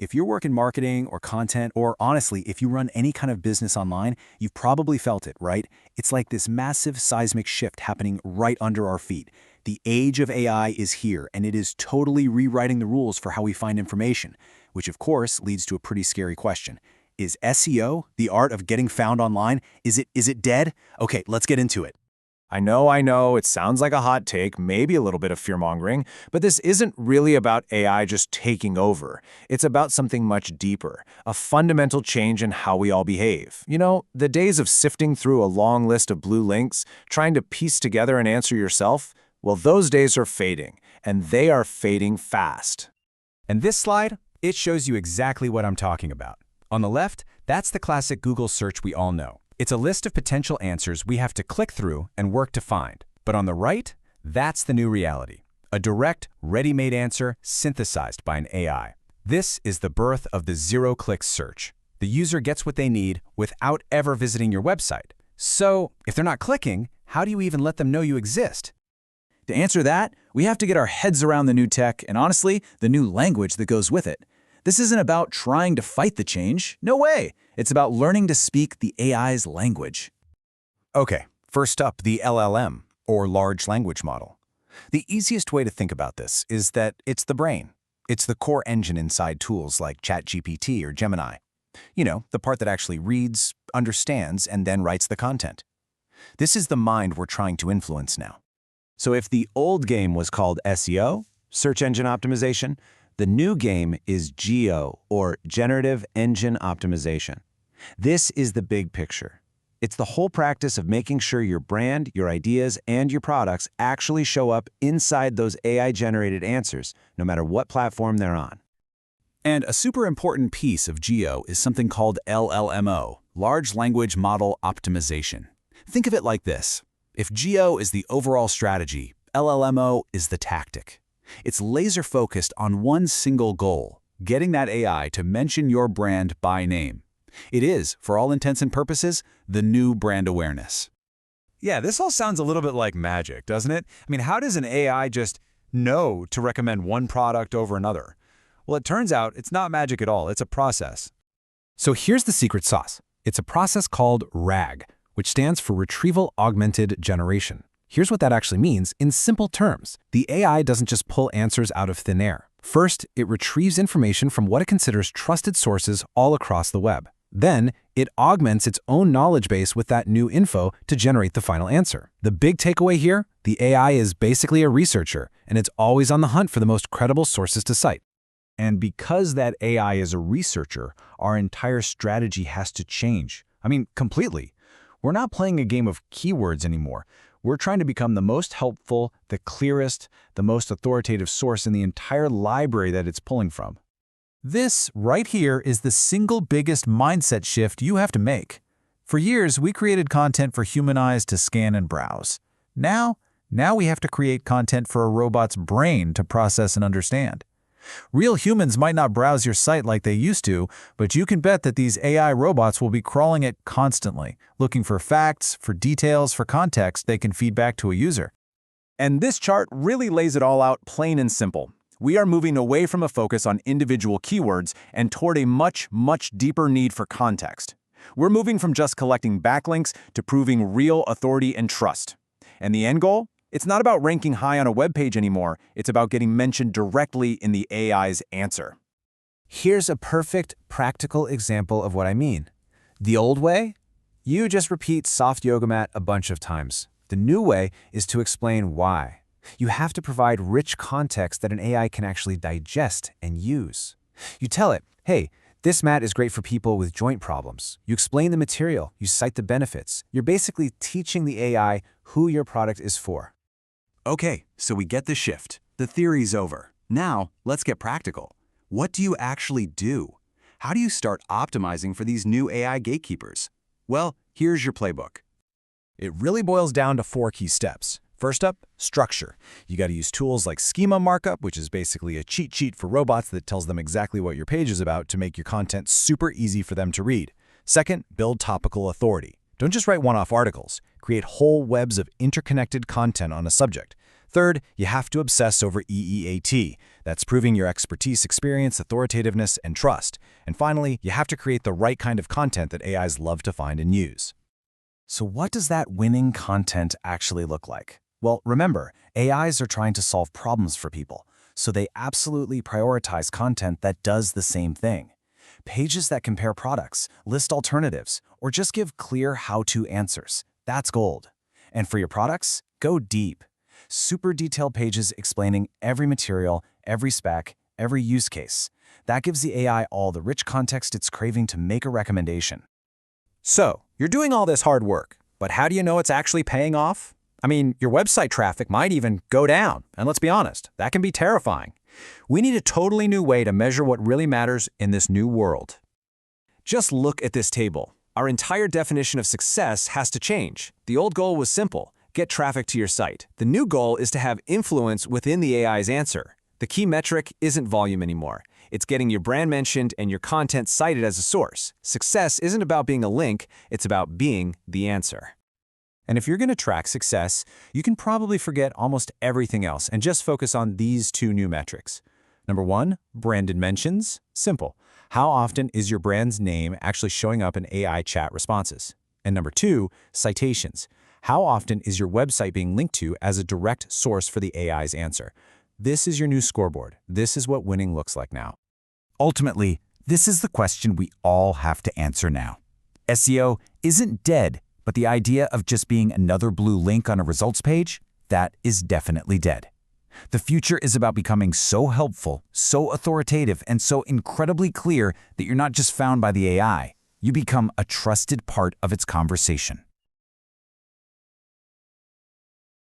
If you work in marketing or content, or honestly, if you run any kind of business online, you've probably felt it, right? It's like this massive seismic shift happening right under our feet. The age of AI is here, and it is totally rewriting the rules for how we find information, which of course leads to a pretty scary question. Is SEO, the art of getting found online, is it dead? Okay, let's get into it. I know, it sounds like a hot take, maybe a little bit of fear-mongering, but this isn't really about AI just taking over. It's about something much deeper, a fundamental change in how we all behave. You know, the days of sifting through a long list of blue links, trying to piece together an answer yourself, well, those days are fading, and they are fading fast. And this slide, it shows you exactly what I'm talking about. On the left, that's the classic Google search we all know. It's a list of potential answers we have to click through and work to find. But on the right, that's the new reality. A direct, ready-made answer synthesized by an AI. This is the birth of the zero-click search. The user gets what they need without ever visiting your website. So, if they're not clicking, how do you even let them know you exist? To answer that, we have to get our heads around the new tech and, honestly, the new language that goes with it. This isn't about trying to fight the change. No way. It's about learning to speak the AI's language. Okay, first up, the LLM, or Large Language Model. The easiest way to think about this is that it's the brain. It's the core engine inside tools like ChatGPT or Gemini. You know, the part that actually reads, understands, and then writes the content. This is the mind we're trying to influence now. So if the old game was called SEO, Search Engine Optimization, the new game is GEO, or Generative Engine Optimization. This is the big picture. It's the whole practice of making sure your brand, your ideas, and your products actually show up inside those AI-generated answers, no matter what platform they're on. And a super important piece of GEO is something called LLMO, Large Language Model Optimization. Think of it like this. If GEO is the overall strategy, LLMO is the tactic. It's laser-focused on one single goal, getting that AI to mention your brand by name. It is, for all intents and purposes, the new brand awareness. Yeah, this all sounds a little bit like magic, doesn't it? I mean, how does an AI just know to recommend one product over another? Well, it turns out it's not magic at all. It's a process. So here's the secret sauce. It's a process called RAG, which stands for Retrieval Augmented Generation. Here's what that actually means in simple terms. The AI doesn't just pull answers out of thin air. First, it retrieves information from what it considers trusted sources all across the web. Then, it augments its own knowledge base with that new info to generate the final answer. The big takeaway here, the AI is basically a researcher, and it's always on the hunt for the most credible sources to cite. And because that AI is a researcher, our entire strategy has to change. I mean, completely. We're not playing a game of keywords anymore. We're trying to become the most helpful, the clearest, the most authoritative source in the entire library that it's pulling from. This, right here, is the single biggest mindset shift you have to make. For years, we created content for human eyes to scan and browse. Now we have to create content for a robot's brain to process and understand. Real humans might not browse your site like they used to, but you can bet that these AI robots will be crawling it constantly, looking for facts, for details, for context they can feed back to a user. And this chart really lays it all out plain and simple. We are moving away from a focus on individual keywords and toward a much, much deeper need for context. We're moving from just collecting backlinks to proving real authority and trust. And the end goal? It's not about ranking high on a web page anymore. It's about getting mentioned directly in the AI's answer. Here's a perfect, practical example of what I mean. The old way? You just repeat soft yoga mat a bunch of times. The new way is to explain why. You have to provide rich context that an AI can actually digest and use. You tell it, hey, this mat is great for people with joint problems. You explain the material, you cite the benefits. You're basically teaching the AI who your product is for. Okay, so we get the shift. The theory's over. Now, let's get practical. What do you actually do? How do you start optimizing for these new AI gatekeepers? Well, here's your playbook. It really boils down to 4 key steps. First up, structure. You got to use tools like schema markup, which is basically a cheat sheet for robots that tells them exactly what your page is about to make your content super easy for them to read. Second, build topical authority. Don't just write one-off articles. Create whole webs of interconnected content on a subject. Third, you have to obsess over EEAT. That's proving your expertise, experience, authoritativeness, and trust. And finally, you have to create the right kind of content that AIs love to find and use. So what does that winning content actually look like? Well, remember, AIs are trying to solve problems for people, so they absolutely prioritize content that does the same thing. Pages that compare products, list alternatives, or just give clear how-to answers. That's gold. And for your products, go deep. Super detailed pages explaining every material, every spec, every use case. That gives the AI all the rich context it's craving to make a recommendation. So, you're doing all this hard work, but how do you know it's actually paying off? I mean, your website traffic might even go down, and let's be honest, that can be terrifying. We need a totally new way to measure what really matters in this new world. Just look at this table. Our entire definition of success has to change. The old goal was simple: get traffic to your site. The new goal is to have influence within the AI's answer. The key metric isn't volume anymore. It's getting your brand mentioned and your content cited as a source. Success isn't about being a link, it's about being the answer. And if you're going to track success, you can probably forget almost everything else and just focus on these two new metrics. Number 1, branded mentions. Simple. How often is your brand's name actually showing up in AI chat responses? And number 2, citations. How often is your website being linked to as a direct source for the AI's answer? This is your new scoreboard. This is what winning looks like now. Ultimately, this is the question we all have to answer now. SEO isn't dead, but the idea of just being another blue link on a results page, that is definitely dead. The future is about becoming so helpful, so authoritative, and so incredibly clear that you're not just found by the AI. You become a trusted part of its conversation.